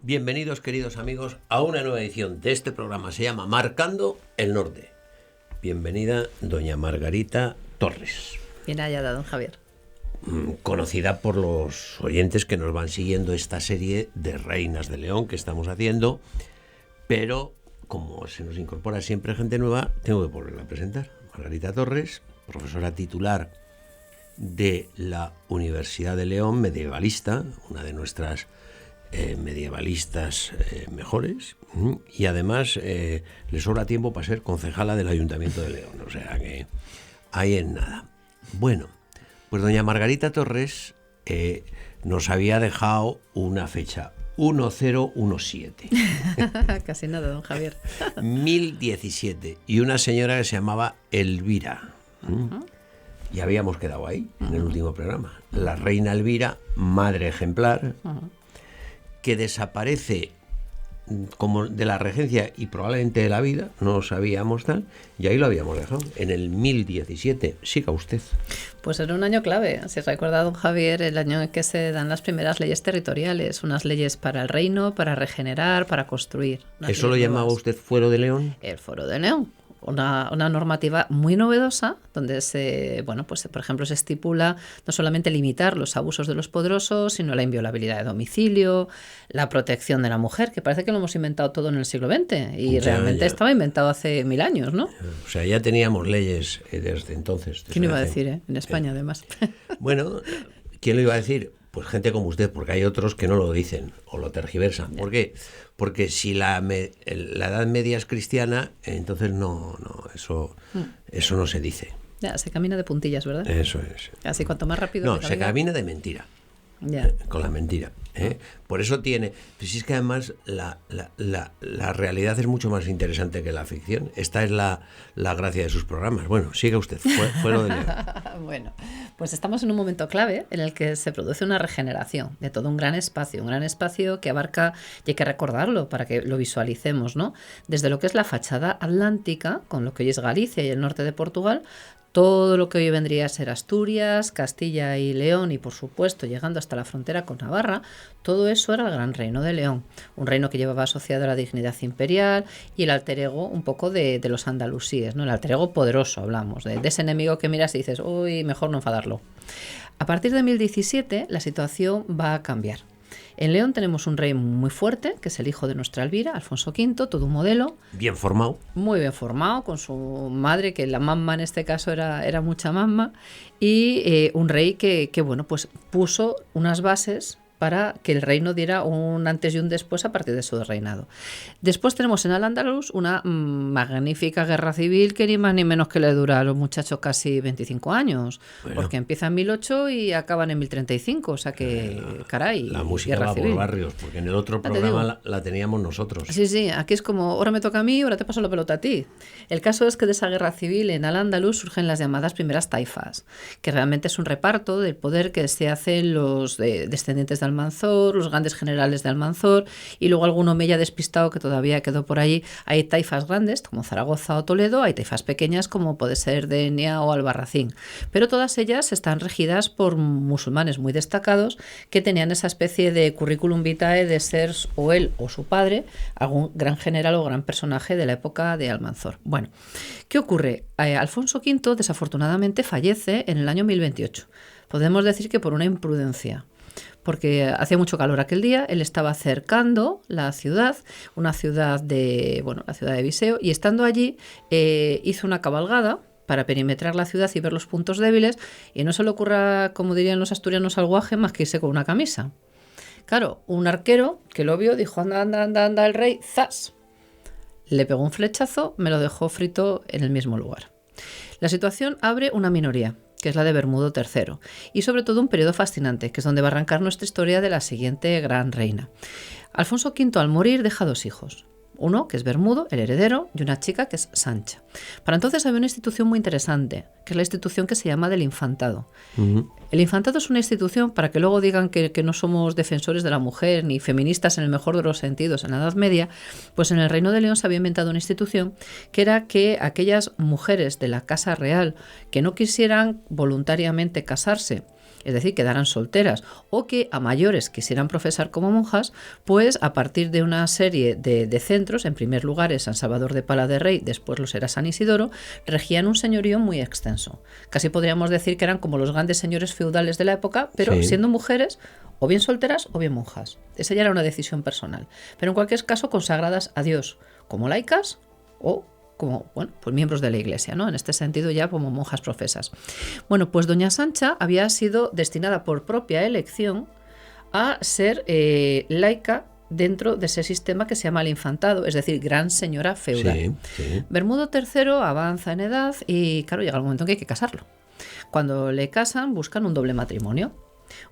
Bienvenidos, queridos amigos, a una nueva edición de este programa. Se llama Marcando el Norte. Bienvenida, doña Margarita Torres. Bien hallada, don Javier. Conocida por los oyentes que nos van siguiendo esta serie de Reinas de León que estamos haciendo, pero como se nos incorpora siempre gente nueva, tengo que volverla a presentar. Margarita Torres, profesora titular de la Universidad de León, medievalista, una de nuestras medievalistas mejores, y además le sobra tiempo para ser concejala del Ayuntamiento de León, o sea que ahí en nada. Bueno, pues doña Margarita Torres nos había dejado una fecha, 1017. Casi nada, don Javier. 1017, y una señora que se llamaba Elvira. Y habíamos quedado ahí, en el último programa. La reina Elvira, madre ejemplar, que desaparece como de la regencia y probablemente de la vida, no sabíamos tal, y ahí lo habíamos dejado, en el 1017. Siga usted. Pues era un año clave, si recuerda, don Javier, el año en que se dan las primeras leyes territoriales, unas leyes para el reino, para regenerar, para construir. ¿Eso lo llamaba usted Fuero de León? El Fuero de León. Una normativa muy novedosa donde pues por ejemplo se estipula no solamente limitar los abusos de los poderosos, sino la inviolabilidad de domicilio, la protección de la mujer, que parece que lo hemos inventado todo en el siglo XX y realmente estaba inventado hace 1000 años, ¿no? O sea, ya teníamos leyes desde entonces. ¿Quién iba a decir, en España además? Bueno, ¿quién lo iba a decir? Pues gente como usted, porque hay otros que no lo dicen o lo tergiversan. ¿Por qué? Porque si la Edad Media es cristiana, entonces eso no se dice. Ya, se camina de puntillas, ¿verdad? Eso es. Así cuanto más rápido. No, se camina de mentira. Ya. Con la mentira. Por eso tiene... Pues es que además la realidad es mucho más interesante que la ficción. Esta es la gracia de sus programas. Bueno, siga usted. Fuero de León. Bueno, pues estamos en un momento clave en el que se produce una regeneración de todo un gran espacio que abarca, y hay que recordarlo para que lo visualicemos, ¿no? Desde lo que es la fachada atlántica, con lo que hoy es Galicia y el norte de Portugal, todo lo que hoy vendría a ser Asturias, Castilla y León y, por supuesto, llegando hasta la frontera con Navarra, todo eso era el Gran Reino de León, un reino que llevaba asociado a la dignidad imperial y el alter ego un poco de los andalusíes, ¿no? El alter ego poderoso, hablamos, de ese enemigo que miras y dices, uy, mejor no enfadarlo. A partir de 1017 la situación va a cambiar. En León tenemos un rey muy fuerte, que es el hijo de nuestra Elvira, Alfonso V, todo un modelo. Bien formado. Muy bien formado, con su madre, que la mamma en este caso era mucha mamma, y un rey que pues puso unas bases para que el reino diera un antes y un después a partir de su reinado. Después tenemos en Al-Ándalus una magnífica guerra civil que ni más ni menos que le dura a los muchachos casi 25 años, porque empieza en 1008 y acaban en 1035, o sea que, caray, la música guerra va civil. por barrios, porque en el otro programa la teníamos nosotros. Sí, aquí es como, ahora me toca a mí, ahora te paso la pelota a ti. El caso es que de esa guerra civil en Al-Ándalus surgen las llamadas primeras taifas, que realmente es un reparto del poder que se hacen los descendientes de Almanzor, los grandes generales de Almanzor, y luego algún omeya despistado que todavía quedó por allí. Hay taifas grandes, como Zaragoza o Toledo, hay taifas pequeñas, como puede ser Denia o Albarracín, pero todas ellas están regidas por musulmanes muy destacados que tenían esa especie de currículum vitae de ser o él o su padre algún gran general o gran personaje de la época de Almanzor. Bueno, ¿qué ocurre? Alfonso V desafortunadamente fallece en el año 1028. Podemos decir que por una imprudencia, porque hacía mucho calor aquel día, él estaba cercando la ciudad, la ciudad de Viseu, y estando allí hizo una cabalgada para perimetrar la ciudad y ver los puntos débiles, y no se le ocurra, como dirían los asturianos, al guaje más que irse con una camisa. Claro, un arquero que lo vio dijo, anda, el rey, ¡zas! Le pegó un flechazo, me lo dejó frito en el mismo lugar. La situación abre una minoría, que es la de Bermudo III, y sobre todo un periodo fascinante, que es donde va a arrancar nuestra historia de la siguiente gran reina. Alfonso V, al morir, deja 2 hijos. Uno, que es Bermudo, el heredero, y una chica, que es Sancha. Para entonces había una institución muy interesante, que es la institución que se llama del infantado. El infantado es una institución, para que luego digan que no somos defensores de la mujer, ni feministas en el mejor de los sentidos en la Edad Media, pues en el Reino de León se había inventado una institución que era que aquellas mujeres de la Casa Real que no quisieran voluntariamente casarse es decir, quedaran solteras, o que a mayores quisieran profesar como monjas, pues a partir de una serie de centros, en primer lugar es San Salvador de Pala de Rey, después lo será San Isidoro, regían un señorío muy extenso. Casi podríamos decir que eran como los grandes señores feudales de la época, pero siendo mujeres o bien solteras o bien monjas. Esa ya era una decisión personal, pero en cualquier caso consagradas a Dios como laicas o como, bueno, pues miembros de la Iglesia, ¿no? En este sentido ya como monjas profesas. Bueno, pues doña Sancha había sido destinada por propia elección a ser laica dentro de ese sistema que se llama el infantado, es decir, gran señora feudal. Sí. Bermudo III avanza en edad y, claro, llega el momento en que hay que casarlo. Cuando le casan, buscan un doble matrimonio.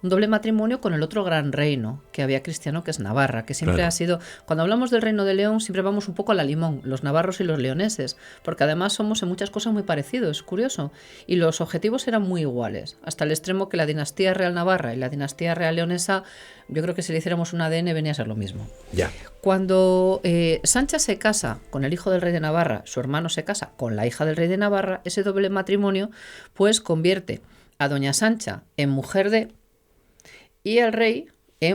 Un doble matrimonio con el otro gran reino que había cristiano, que es Navarra, que siempre ha sido, cuando hablamos del reino de León, siempre vamos un poco a la limón, los navarros y los leoneses, porque además somos en muchas cosas muy parecidos, es curioso, y los objetivos eran muy iguales, hasta el extremo que la dinastía real navarra y la dinastía real leonesa, yo creo que si le hiciéramos un ADN venía a ser lo mismo. Ya. Cuando Sancha se casa con el hijo del rey de Navarra, su hermano se casa con la hija del rey de Navarra, ese doble matrimonio pues convierte a doña Sancha en mujer de y al rey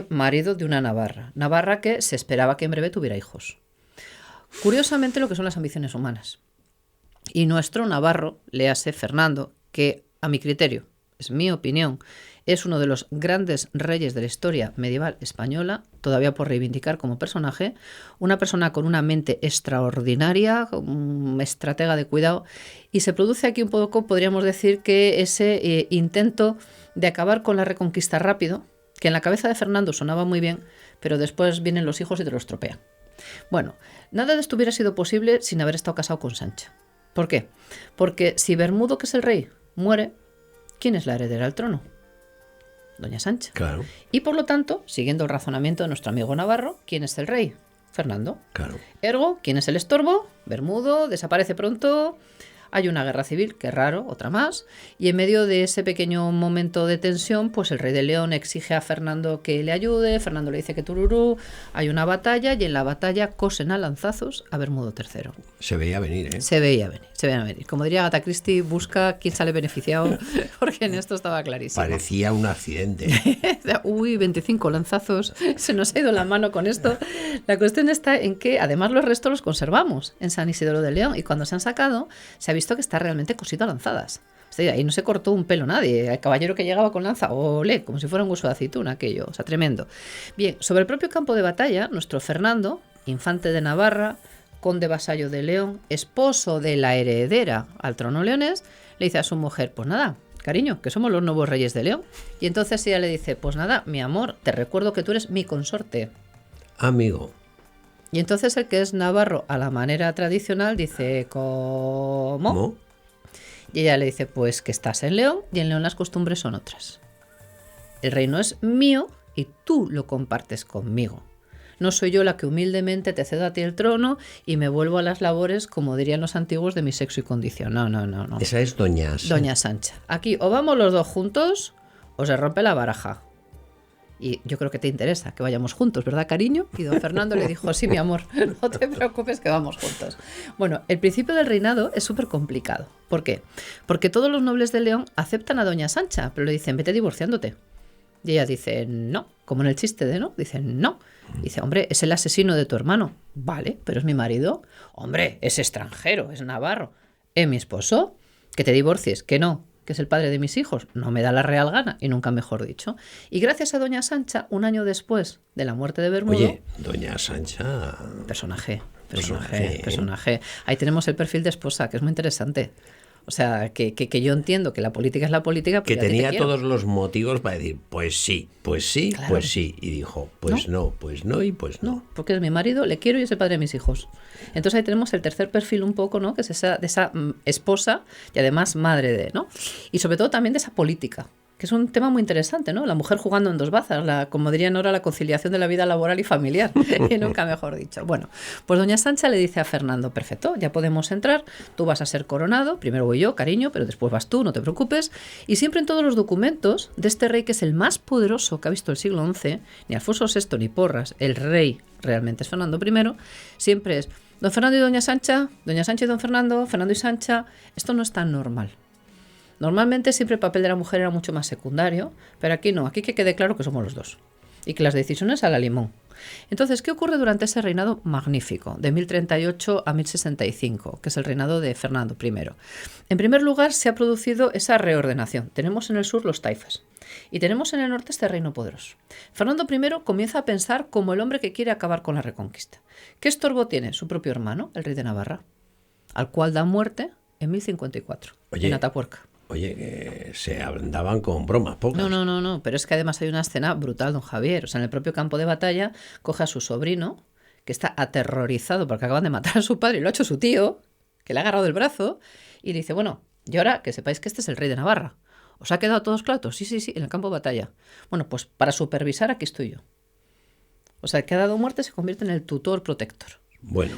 marido de una Navarra que se esperaba que en breve tuviera hijos. Curiosamente lo que son las ambiciones humanas. Y nuestro navarro, léase Fernando, que a mi criterio, es mi opinión, es uno de los grandes reyes de la historia medieval española, todavía por reivindicar como personaje, una persona con una mente extraordinaria, un estratega de cuidado, y se produce aquí un poco, podríamos decir, que ese intento de acabar con la reconquista rápido, que en la cabeza de Fernando sonaba muy bien, pero después vienen los hijos y te lo estropean. Bueno, nada de esto hubiera sido posible sin haber estado casado con Sancha. ¿Por qué? Porque si Bermudo, que es el rey, muere, ¿quién es la heredera al trono? Doña Sancha. Claro. Y por lo tanto, siguiendo el razonamiento de nuestro amigo Navarro, ¿quién es el rey? Fernando. Claro. Ergo, ¿quién es el estorbo? Bermudo, desaparece pronto. Hay una guerra civil, que raro, otra más, y en medio de ese pequeño momento de tensión, pues el rey de León exige a Fernando que le ayude, Fernando le dice que tururú, hay una batalla, y en la batalla cosen a lanzazos a Bermudo III. Se veía venir, ¿eh? Se veía venir. Como diría Agatha Christie, busca quién sale beneficiado, porque en esto estaba clarísimo. Parecía un accidente. Uy, 25 lanzazos, se nos ha ido la mano con esto. La cuestión está en que, además, los restos los conservamos en San Isidoro de León, y cuando se han sacado, se ha visto que está realmente cosido a lanzadas. O sea, ahí no se cortó un pelo nadie. El caballero que llegaba con lanza, olé, como si fuera un hueso de aceituna aquello. O sea, tremendo. Bien, sobre el propio campo de batalla, nuestro Fernando, infante de Navarra, conde vasallo de León, esposo de la heredera al trono leonés, le dice a su mujer, pues nada, cariño, que somos los nuevos reyes de León. Y entonces ella le dice, pues nada, mi amor, te recuerdo que tú eres mi consorte. Amigo. Y entonces el que es navarro a la manera tradicional dice, ¿cómo? ¿Cómo? Y ella le dice, pues que estás en León y en León las costumbres son otras. El reino es mío y tú lo compartes conmigo. No soy yo la que humildemente te cedo a ti el trono y me vuelvo a las labores, como dirían los antiguos, de mi sexo y condición. No. Esa es doña Sancha. Doña Sancha. Aquí o vamos los dos juntos o se rompe la baraja. Y yo creo que te interesa que vayamos juntos, ¿verdad, cariño? Y don Fernando le dijo, sí, mi amor, no te preocupes que vamos juntos. Bueno, el principio del reinado es súper complicado. ¿Por qué? Porque todos los nobles de León aceptan a doña Sancha, pero le dicen, vete divorciándote. Y ella dice, no, como en el chiste de no, dice, no. Dice, hombre, es el asesino de tu hermano. Vale, pero es mi marido. Hombre, es extranjero, es navarro. ¿Es mi esposo? Que te divorcies, que no, que es el padre de mis hijos, no me da la real gana, y nunca mejor dicho. Y gracias a doña Sancha, un año después de la muerte de Bermudo... Oye, doña Sancha... Personaje. Ahí tenemos el perfil de esposa, que es muy interesante. O sea, que yo entiendo que la política es la política... Que tenía todos los motivos para decir, pues sí, claro. pues sí. Y dijo, pues no y pues no. No, porque es mi marido, le quiero y es el padre de mis hijos. Entonces ahí tenemos el tercer perfil un poco, ¿no? Que es esa esposa y además madre de, ¿no? Y sobre todo también de esa política, que es un tema muy interesante, ¿no? La mujer jugando en dos bazas, como dirían ahora, la conciliación de la vida laboral y familiar, y nunca mejor dicho. Bueno, pues doña Sancha le dice a Fernando, perfecto, ya podemos entrar, tú vas a ser coronado, primero voy yo, cariño, pero después vas tú, no te preocupes. Y siempre en todos los documentos de este rey, que es el más poderoso que ha visto el siglo XI, ni Alfonso VI ni Porras, el rey realmente es Fernando I, siempre es don Fernando y doña Sancha y don Fernando, Fernando y Sancha. Esto no es tan normal. Normalmente siempre el papel de la mujer era mucho más secundario, pero aquí no, aquí que quede claro que somos los dos y que las decisiones a la limón. Entonces, ¿qué ocurre durante ese reinado magnífico, de 1038 a 1065, que es el reinado de Fernando I? En primer lugar, se ha producido esa reordenación. Tenemos en el sur los taifas y tenemos en el norte este reino poderoso. Fernando I comienza a pensar como el hombre que quiere acabar con la reconquista. ¿Qué estorbo tiene? Su propio hermano, el rey de Navarra, al cual da muerte en 1054, en Atapuerca. Oye, que se andaban con bromas pocas. No, pero es que además hay una escena brutal, don Javier. O sea, en el propio campo de batalla coge a su sobrino, que está aterrorizado porque acaban de matar a su padre y lo ha hecho su tío, que le ha agarrado del brazo, y le dice, bueno, y ahora que sepáis que este es el rey de Navarra. ¿Os ha quedado todos claros? Sí, en el campo de batalla. Bueno, pues para supervisar aquí estoy yo. O sea, que ha dado muerte se convierte en el tutor protector. Bueno.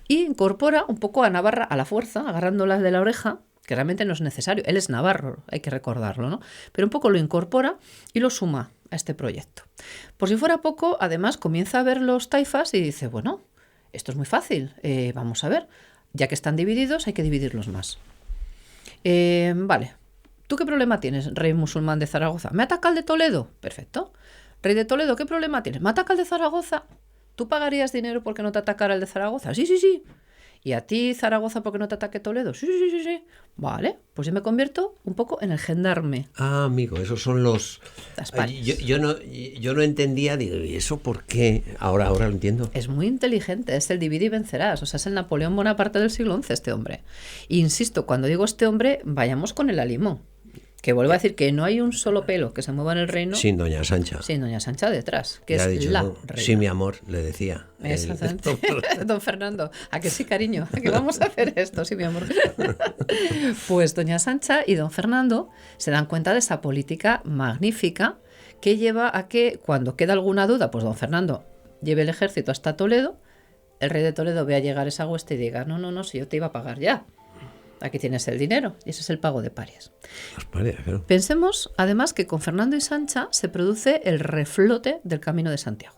Y incorpora un poco a Navarra a la fuerza, agarrándola de la oreja, que realmente no es necesario. Él es navarro, hay que recordarlo, ¿no? Pero un poco lo incorpora y lo suma a este proyecto. Por si fuera poco, además comienza a ver los taifas y dice, bueno, esto es muy fácil, vamos a ver, ya que están divididos hay que dividirlos más. Vale, ¿tú qué problema tienes, rey musulmán de Zaragoza? ¿Me ataca el de Toledo? Perfecto. Rey de Toledo, ¿qué problema tienes? ¿Me ataca el de Zaragoza? ¿Tú pagarías dinero porque no te atacara el de Zaragoza? Sí. ¿Y a ti, Zaragoza, por qué no te ataque Toledo? Sí. Vale, pues yo me convierto un poco en el gendarme. Ah, amigo, esos son los... Yo no entendía, digo, ¿y eso por qué? Ahora lo entiendo. Es muy inteligente, es el divide y vencerás. O sea, es el Napoleón Bonaparte del siglo XI este hombre. E insisto, cuando digo este hombre, vayamos con el alimón. Que vuelvo a decir que no hay un solo pelo que se mueva en el reino. Sin doña Sancha. Sin doña Sancha detrás, que ya es dicho, la ¿no? reina. Sí, mi amor, le decía. Exactamente. Don Fernando, ¿a que sí, cariño? ¿A que vamos a hacer esto? Sí, mi amor. Pues doña Sancha y don Fernando se dan cuenta de esa política magnífica que lleva a que cuando queda alguna duda, pues don Fernando lleve el ejército hasta Toledo, el rey de Toledo vea llegar esa hueste y diga, no, si yo te iba a pagar ya. Aquí tienes el dinero, y ese es el pago de parias. Las parias, claro. Pensemos, además, que con Fernando y Sancha se produce el reflote del Camino de Santiago.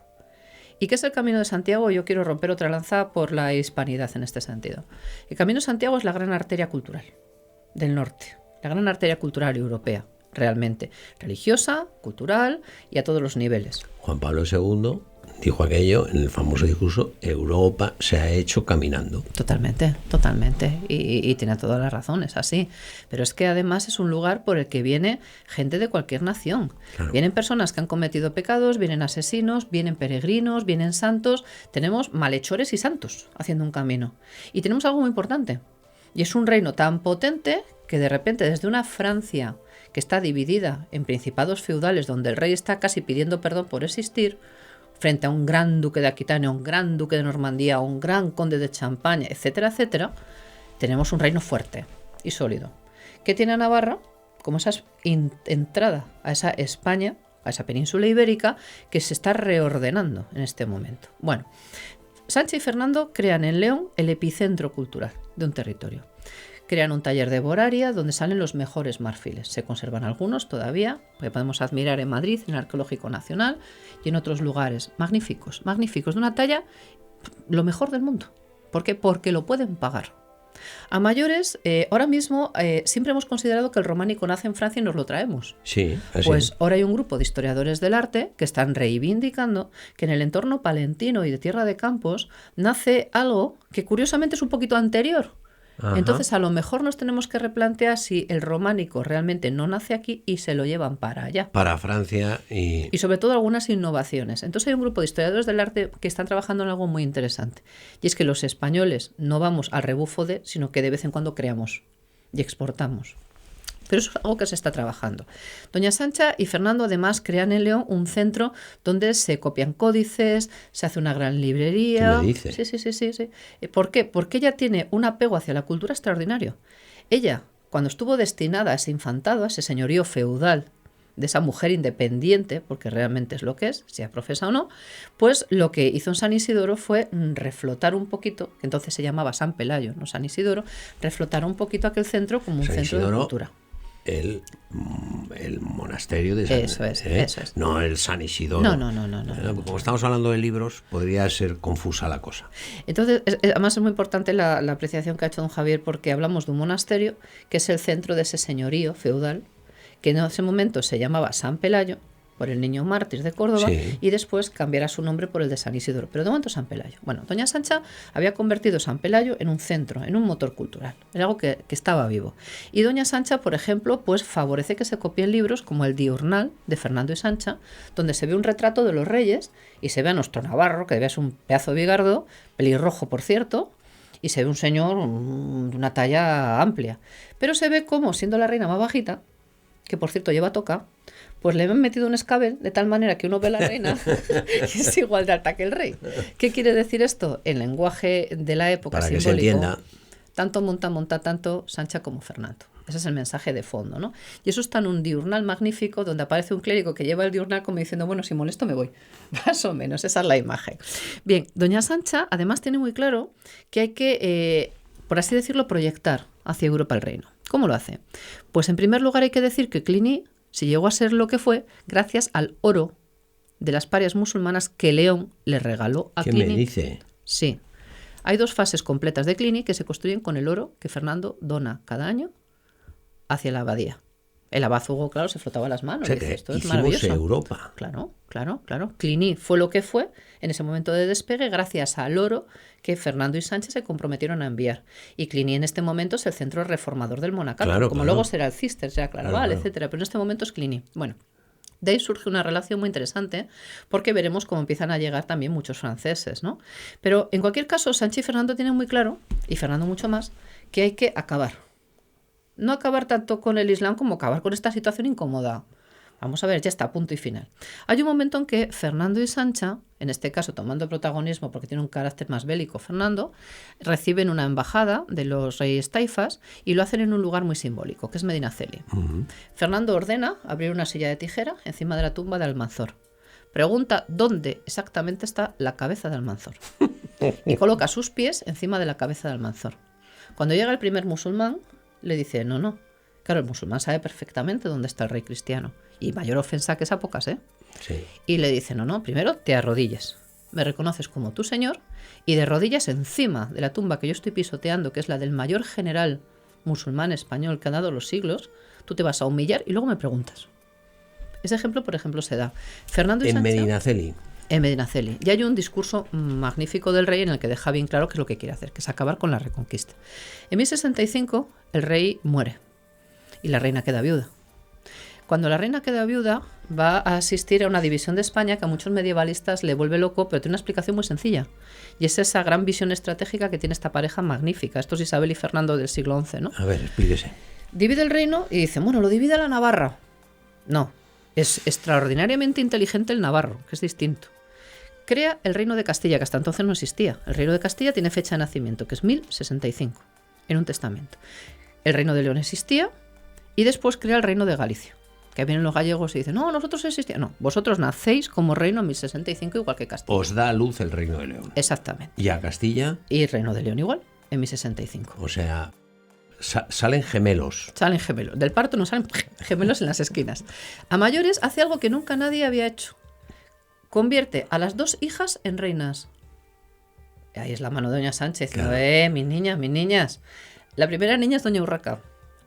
¿Y qué es el Camino de Santiago? Yo quiero romper otra lanza por la hispanidad en este sentido. El Camino de Santiago es la gran arteria cultural del norte, la gran arteria cultural europea, realmente, religiosa, cultural y a todos los niveles. Juan Pablo II dijo aquello en el famoso discurso, Europa se ha hecho caminando. Totalmente. Y tiene todas las razones, así. Pero es que además es un lugar por el que viene gente de cualquier nación. Claro. Vienen personas que han cometido pecados, vienen asesinos, vienen peregrinos, vienen santos. Tenemos malhechores y santos haciendo un camino. Y tenemos algo muy importante. Y es un reino tan potente que de repente desde una Francia que está dividida en principados feudales donde el rey está casi pidiendo perdón por existir, frente a un gran duque de Aquitania, un gran duque de Normandía, un gran conde de Champaña, etcétera, tenemos un reino fuerte y sólido. ¿Qué tiene Navarra? Como esa entrada a esa España, a esa península ibérica, que se está reordenando en este momento. Bueno, Sancha y Fernando crean en León el epicentro cultural de un territorio. Crean un taller de boraria donde salen los mejores marfiles. Se conservan algunos todavía, que podemos admirar en Madrid, en el Arqueológico Nacional y en otros lugares. Magníficos, de una talla lo mejor del mundo. ¿Por qué? Porque lo pueden pagar. A mayores, ahora mismo siempre hemos considerado que el románico nace en Francia y nos lo traemos. Sí, así. Pues ahora hay un grupo de historiadores del arte que están reivindicando que en el entorno palentino y de Tierra de Campos nace algo que curiosamente es un poquito anterior. Ajá. Entonces a lo mejor nos tenemos que replantear si el románico realmente no nace aquí y se lo llevan para allá. Para Francia y sobre todo algunas innovaciones. Entonces hay un grupo de historiadores del arte que están trabajando en algo muy interesante. Y es que los españoles no vamos al rebufo de, sino que de vez en cuando creamos y exportamos. Pero eso es algo que se está trabajando. Doña Sancha y Fernando además crean en León un centro donde se copian códices, se hace una gran librería. ¿Qué me dice? Sí. ¿Por qué? Porque ella tiene un apego hacia la cultura extraordinario. Ella, cuando estuvo destinada a ese infantado, a ese señorío feudal, de esa mujer independiente, porque realmente es lo que es, sea profesa o no, pues lo que hizo en San Isidoro fue reflotar un poquito, que entonces se llamaba San Pelayo, no San Isidoro, reflotar un poquito aquel centro como un centro de cultura. el monasterio de San Eso es. No el San Isidoro. No. Como estamos hablando de libros, podría ser confusa la cosa. Entonces, además es muy importante la apreciación que ha hecho don Javier, porque hablamos de un monasterio que es el centro de ese señorío feudal, que en ese momento se llamaba San Pelayo, por el niño mártir de Córdoba, Sí. y después cambiará su nombre por el de San Isidoro. Pero de momento San Pelayo. Bueno, doña Sancha había convertido San Pelayo en un centro, en un motor cultural, en algo que estaba vivo. Y doña Sancha, por ejemplo, pues favorece que se copien libros como el Diurnal de Fernando y Sancha, donde se ve un retrato de los reyes y se ve a nuestro Navarro, que debe ser un pedazo de bigardo, pelirrojo por cierto, y se ve un señor de una talla amplia. Pero se ve como, siendo la reina más bajita, que por cierto lleva toca, pues le han metido un escabel de tal manera que uno ve a la reina y es igual de alta que el rey. ¿Qué quiere decir esto? En lenguaje de la época Para que simbólico, se entienda. tanto monta tanto Sancha como Fernando. Ese es el mensaje de fondo, ¿no? Y eso está en un diurnal magnífico donde aparece un clérigo que lleva el diurnal como diciendo, bueno, si molesto me voy. Más o menos, esa es la imagen. Bien, doña Sancha además tiene muy claro que hay que, por así decirlo, proyectar hacia Europa el reino. ¿Cómo lo hace? Pues en primer lugar hay que decir que Cluny se llegó a ser lo que fue gracias al oro de las parias musulmanas que León le regaló a Cluny. ¿Qué me dice? Sí. Hay 2 fases completas de Cluny que se construyen con el oro que Fernando dona cada año hacia la abadía. El abad claro, se frotaba las manos. O sea, Dice, que esto es hicimos maravilloso. Europa. Claro. Cluny fue lo que fue en ese momento de despegue gracias al oro que Fernando y Sánchez se comprometieron a enviar. Y Cluny en este momento es el centro reformador del monacato, Claro, como claro. luego será el Císter, ya Claraval, etcétera. Pero en este momento es Cluny. Bueno, de ahí surge una relación muy interesante porque veremos cómo empiezan a llegar también muchos franceses, ¿no? Pero en cualquier caso, Sánchez y Fernando tienen muy claro, y Fernando mucho más, que hay que acabar. No acabar tanto con el Islam como acabar con esta situación incómoda. Vamos a ver, ya está, punto y final. Hay un momento en que Fernando y Sancha, en este caso tomando protagonismo porque tiene un carácter más bélico Fernando, reciben una embajada de los reyes taifas y lo hacen en un lugar muy simbólico, que es Medinaceli. Fernando ordena abrir una silla de tijera encima de la tumba de Almanzor. Pregunta dónde exactamente está la cabeza de Almanzor. Y coloca sus pies encima de la cabeza de Almanzor. Cuando llega el primer musulmán, le dice, no. Claro, el musulmán sabe perfectamente dónde está el rey cristiano. Y mayor ofensa que esa pocas, ¿eh? Sí. Y le dice, no, primero te arrodilles. Me reconoces como tu señor y de rodillas encima de la tumba que yo estoy pisoteando, que es la del mayor general musulmán español que ha dado los siglos, tú te vas a humillar y luego me preguntas. Ese ejemplo, por ejemplo, se da. Fernando y En Sancha, Medinaceli. en Medinaceli. Y hay un discurso magnífico del rey en el que deja bien claro qué es lo que quiere hacer, que es acabar con la reconquista. En 1065 el rey muere y la reina queda viuda. Cuando la reina queda viuda va a asistir a una división de España que a muchos medievalistas le vuelve loco, pero tiene una explicación muy sencilla. Y es esa gran visión estratégica que tiene esta pareja magnífica. Esto es Isabel y Fernando del siglo XI, ¿no? A ver, explíquese. Divide el reino y dice, bueno, lo divide a la Navarra. No, es extraordinariamente inteligente el navarro, que es distinto. Crea el reino de Castilla, que hasta entonces no existía. El reino de Castilla tiene fecha de nacimiento, que es 1065, en un testamento. El reino de León existía y después crea el reino de Galicia. Que vienen los gallegos y dicen, no, nosotros existíamos. No, vosotros nacéis como reino en 1065 igual que Castilla. Os da a luz el Reino de León. Exactamente. Y a Castilla, Y el reino de León igual, en 1065. o sea, salen gemelos. Salen gemelos. Del parto no salen gemelos en las esquinas. A mayores hace algo que nunca nadie había hecho. Convierte a las 2 hijas en reinas. Ahí es la mano de doña Sánchez. Claro. Mis niñas. La primera niña es doña Urraca,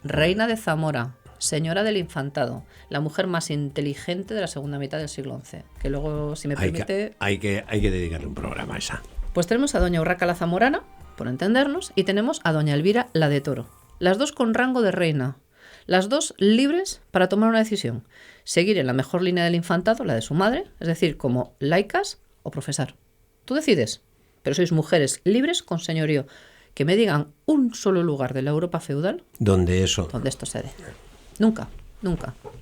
reina de Zamora, señora del infantado, la mujer más inteligente de la segunda mitad del siglo XI. Que luego, si me permite... Hay que dedicarle un programa a esa. Pues tenemos a doña Urraca la Zamorana, por entendernos, y tenemos a doña Elvira la de Toro. Las 2 con rango de reina. Las 2 libres para tomar una decisión. Seguir en la mejor línea del infantado, la de su madre, es decir, como laicas o profesar. Tú decides, pero sois mujeres libres con señorío. Que me digan un solo lugar de la Europa feudal Donde eso. donde esto se dé. Nunca.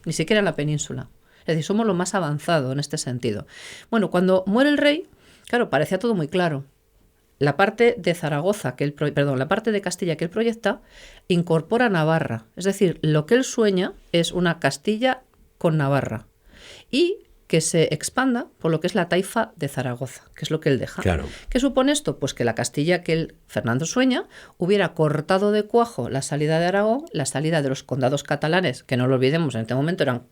Ni siquiera en la península. Es decir, somos lo más avanzado en este sentido. Bueno, cuando muere el rey, claro, parecía todo muy claro. La parte de Zaragoza, la parte de Castilla que él proyecta, incorpora Navarra. Es decir, lo que él sueña es una Castilla con Navarra. Y que se expanda por lo que es la taifa de Zaragoza, que es lo que él deja. Claro. ¿Qué supone esto? Pues que la Castilla que Fernando sueña hubiera cortado de cuajo la salida de Aragón, la salida de los condados catalanes, que no lo olvidemos, en este momento eran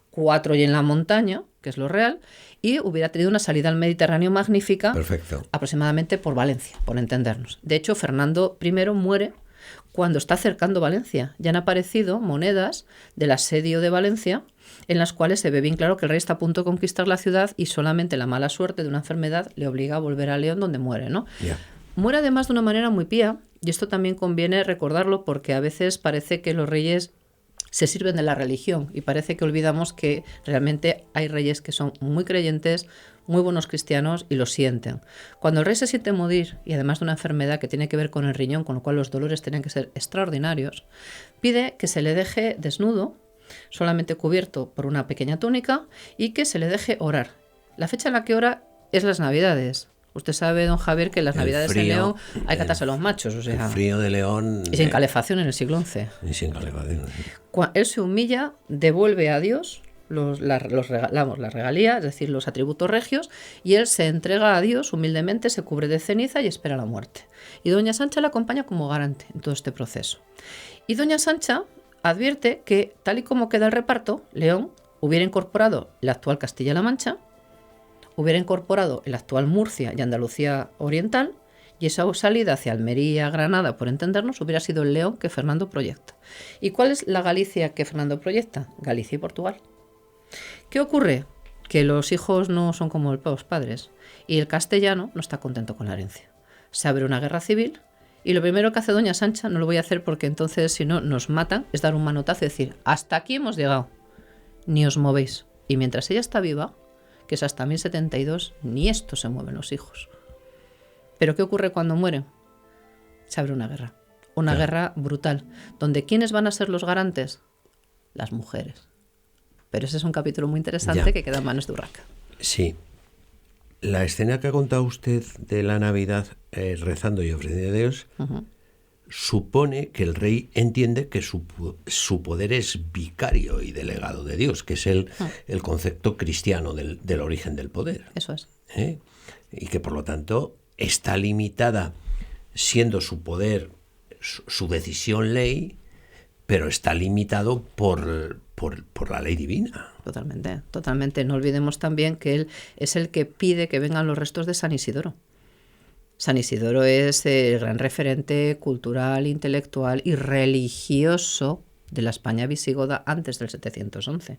4 y en la montaña, que es lo real, y hubiera tenido una salida al Mediterráneo magnífica, Perfecto. aproximadamente por Valencia, por entendernos. De hecho, Fernando I muere cuando está acercando Valencia. Ya han aparecido monedas del asedio de Valencia en las cuales se ve bien claro que el rey está a punto de conquistar la ciudad y solamente la mala suerte de una enfermedad le obliga a volver a León, donde muere, ¿no? Yeah. Muere además de una manera muy pía, y esto también conviene recordarlo porque a veces parece que los reyes se sirven de la religión y parece que olvidamos que realmente hay reyes que son muy creyentes, muy buenos cristianos y lo sienten. Cuando el rey se siente morir, y además de una enfermedad que tiene que ver con el riñón, con lo cual los dolores tienen que ser extraordinarios, pide que se le deje desnudo, solamente cubierto por una pequeña túnica, y que se le deje orar. La fecha en la que ora es las Navidades. Usted sabe, don Javier, que en las Navidades en León hay que atarse a los machos. O sea, el frío de León... Y sin calefacción en el siglo XI. Y sin calefacción. Él se humilla, devuelve a Dios la regalía, es decir, los atributos regios, y él se entrega a Dios humildemente, se cubre de ceniza y espera la muerte. Y doña Sancha le acompaña como garante en todo este proceso. Y doña Sancha advierte que, tal y como queda el reparto, León hubiera incorporado la actual Castilla-La Mancha, hubiera incorporado el actual Murcia y Andalucía Oriental, y esa salida hacia Almería, Granada, por entendernos, hubiera sido el León que Fernando proyecta. ¿Y cuál es la Galicia que Fernando proyecta? Galicia y Portugal. ¿Qué ocurre? Que los hijos no son como los padres, y el castellano no está contento con la herencia. Se abre una guerra civil, y lo primero que hace doña Sancha, no lo voy a hacer porque entonces si no nos matan, es dar un manotazo y decir, hasta aquí hemos llegado, ni os movéis. Y mientras ella está viva, que es hasta 1072, ni esto se mueven los hijos. Pero ¿qué ocurre cuando mueren? Se abre una guerra. Una guerra brutal, donde ¿quiénes van a ser los garantes? Las mujeres. Pero ese es un capítulo muy interesante que queda en manos de Urraca. Sí. La escena que ha contado usted de la Navidad rezando y ofreciendo a Dios supone que el rey entiende que su poder es vicario y delegado de Dios, que es el concepto cristiano del origen del poder. Eso es. Y que por lo tanto está limitada, siendo su poder, su decisión ley, pero está limitado por la ley divina. Totalmente, totalmente. No olvidemos también que él es el que pide que vengan los restos de San Isidoro. San Isidoro es el gran referente cultural, intelectual y religioso de la España visigoda antes del 711.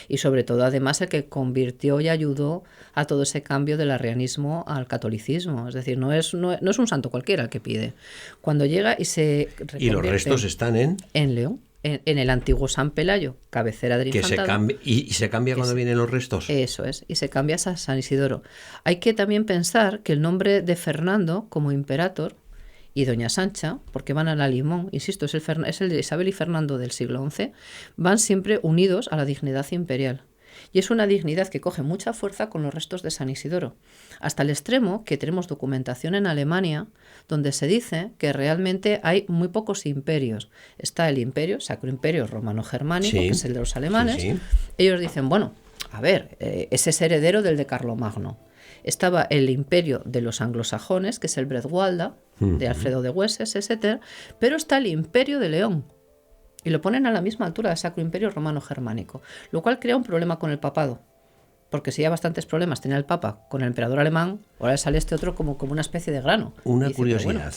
Y sobre todo, además, el que convirtió y ayudó a todo ese cambio del arrianismo al catolicismo. Es decir, no es un santo cualquiera el que pide. Cuando llega y se reconvierte... Y los restos están en León. En el antiguo San Pelayo, cabecera del Infantado. ¿Y se cambia cuando vienen los restos? Eso es, y se cambia a San Isidoro. Hay que también pensar que el nombre de Fernando como imperator y doña Sancha, porque van a la Limón, insisto, es el de Isabel y Fernando del siglo XI, van siempre unidos a la dignidad imperial. Y es una dignidad que coge mucha fuerza con los restos de San Isidoro, hasta el extremo que tenemos documentación en Alemania donde se dice que realmente hay muy pocos imperios. Está el imperio, Sacro Imperio Romano-Germánico, que es el de los alemanes. Sí. Ellos dicen, bueno, a ver, ese es heredero del de Carlomagno. Estaba el imperio de los anglosajones, que es el Bretwalda, de Alfredo de Wessex, etc. Pero está el imperio de León. Y lo ponen a la misma altura del Sacro Imperio Romano-Germánico, lo cual crea un problema con el papado. Porque si ya bastantes problemas tenía el Papa con el emperador alemán, ahora sale este otro como una especie de grano. Una dice, curiosidad.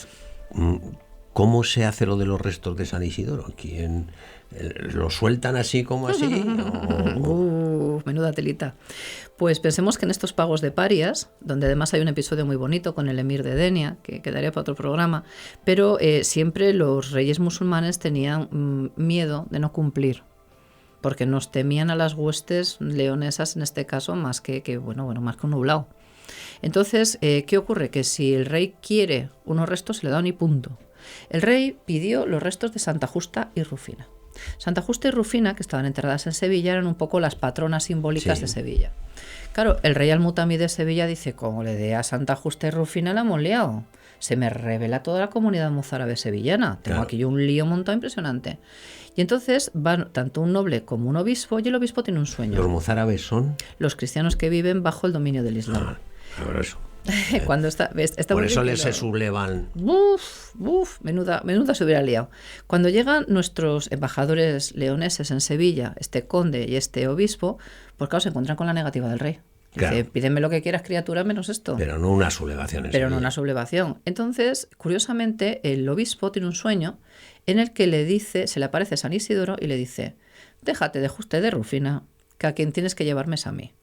¿Cómo se hace lo de los restos de San Isidoro? ¿Quién lo sueltan así como así? Menuda telita. Pues pensemos que en estos pagos de parias, donde además hay un episodio muy bonito con el emir de Denia, que quedaría para otro programa, pero siempre los reyes musulmanes tenían miedo de no cumplir, porque nos temían a las huestes leonesas en este caso más que más que un nublado. Entonces, ¿qué ocurre? Que si el rey quiere unos restos, se le dan y punto. El rey pidió los restos de Santa Justa y Rufina. Santa Justa y Rufina, que estaban enterradas en Sevilla, eran un poco las patronas simbólicas de Sevilla. Claro, el rey Al-Mutamí de Sevilla dice, como le dé a Santa Justa y Rufina la hemos liado. se me revela toda la comunidad mozárabe sevillana. Tengo Claro. aquí yo un lío montado impresionante. Y entonces van tanto un noble como un obispo, y el obispo tiene un sueño. Los mozárabes son... Los cristianos que viven bajo el dominio del Islam. Ahora eso. Cuando está Por muy eso bien les que se sublevan. menuda se hubiera liado. Cuando llegan nuestros embajadores leoneses en Sevilla, este conde y este obispo, pues claro, se encuentran con la negativa del rey. Dice, Claro. pídeme lo que quieras, criatura, menos esto. Pero no una sublevación. Pero no una sublevación. Entonces, curiosamente, el obispo tiene un sueño en el que le dice, se le aparece San Isidoro y le dice, déjate de Juste de Rufina, que a quien tienes que llevarme es a mí.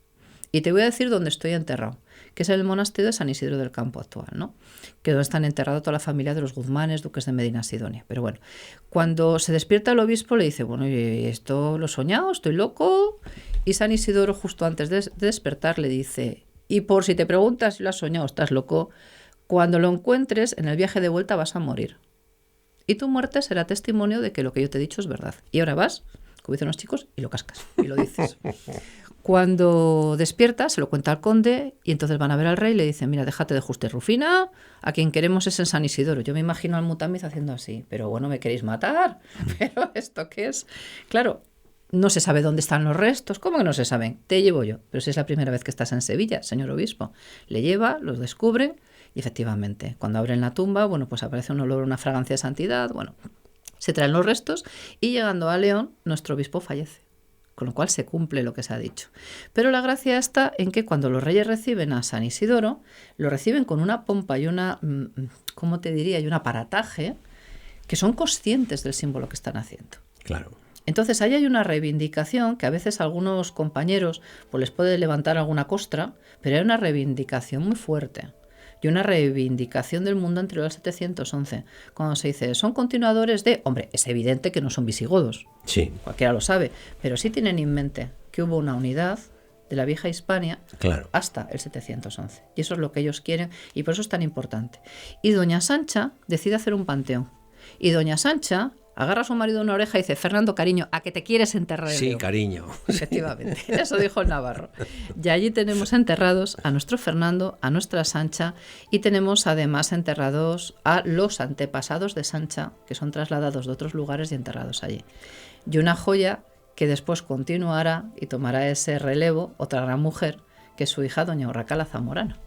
Y te voy a decir dónde estoy enterrado, que es en el monasterio de San Isidro del Campo actual, ¿no? Que es donde están enterrados toda la familia de los Guzmanes, duques de Medina Sidonia. Pero bueno, cuando se despierta el obispo le dice, bueno, ¿y esto lo he soñado? ¿Estoy loco? Y San Isidoro, justo antes de despertar, le dice, y por si te preguntas si lo has soñado, estás loco, cuando lo encuentres en el viaje de vuelta vas a morir. Y tu muerte será testimonio de que lo que yo te he dicho es verdad. Y ahora vas, como dicen los chicos, y lo cascas, y lo dices. Cuando despierta, se lo cuenta al conde, y entonces van a ver al rey y le dicen, mira, déjate de Juste Rufina, a quien queremos es en San Isidoro. Yo me imagino al Mutamiz haciendo así, pero bueno, ¿me queréis matar? ¿Pero esto qué es? Claro, no se sabe dónde están los restos. ¿Cómo que no se saben? Te llevo yo. Pero si es la primera vez que estás en Sevilla, señor obispo. Le lleva, los descubren, y efectivamente, cuando abren la tumba, bueno, pues aparece un olor, una fragancia de santidad, bueno, se traen los restos, y llegando a León, nuestro obispo fallece. Con lo cual se cumple lo que se ha dicho. Pero la gracia está en que cuando los reyes reciben a San Isidoro, lo reciben con una pompa y una, ¿cómo te diría? Y un aparataje, que son conscientes del símbolo que están haciendo. Claro. Entonces ahí hay una reivindicación que a veces a algunos compañeros pues les puede levantar alguna costra, pero hay una reivindicación muy fuerte. Y una reivindicación del mundo anterior al 711. Cuando se dice, son continuadores de... Hombre, es evidente que no son visigodos. Sí. Cualquiera lo sabe. Pero sí tienen en mente que hubo una unidad de la vieja Hispania Claro. hasta el 711. Y eso es lo que ellos quieren y por eso es tan importante. Y doña Sancha decide hacer un panteón. Y doña Sancha agarra a su marido de una oreja y dice, Fernando, cariño, ¿a que te quieres enterrar en Sí, León? cariño. Efectivamente, eso dijo el navarro. Y allí tenemos enterrados a nuestro Fernando, a nuestra Sancha, y tenemos además enterrados a los antepasados de Sancha, que son trasladados de otros lugares y enterrados allí. Y una joya que después continuará y tomará ese relevo otra gran mujer, que es su hija doña Urraca la Zamorana.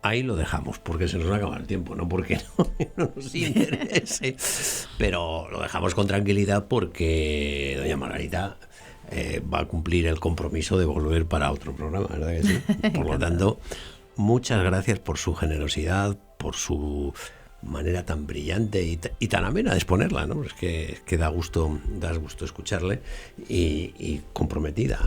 Ahí lo dejamos, porque se nos acaba el tiempo, no porque no nos interese. Pero lo dejamos con tranquilidad porque doña Margarita va a cumplir el compromiso de volver para otro programa, ¿verdad que sí? Por lo tanto, muchas gracias por su generosidad, por su manera tan brillante y tan amena de exponerla, ¿no? Es que da gusto escucharle y comprometida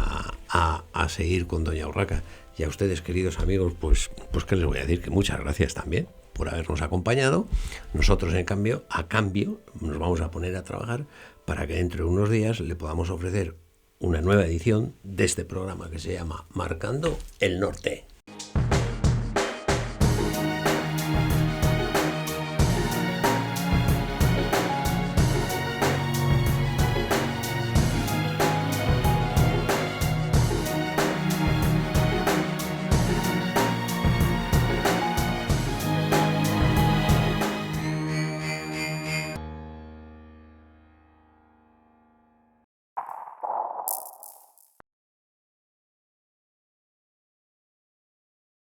a seguir con doña Urraca. Y a ustedes, queridos amigos, pues qué les voy a decir, que muchas gracias también por habernos acompañado. Nosotros, a cambio, nos vamos a poner a trabajar para que dentro de unos días le podamos ofrecer una nueva edición de este programa que se llama Marcando el Norte.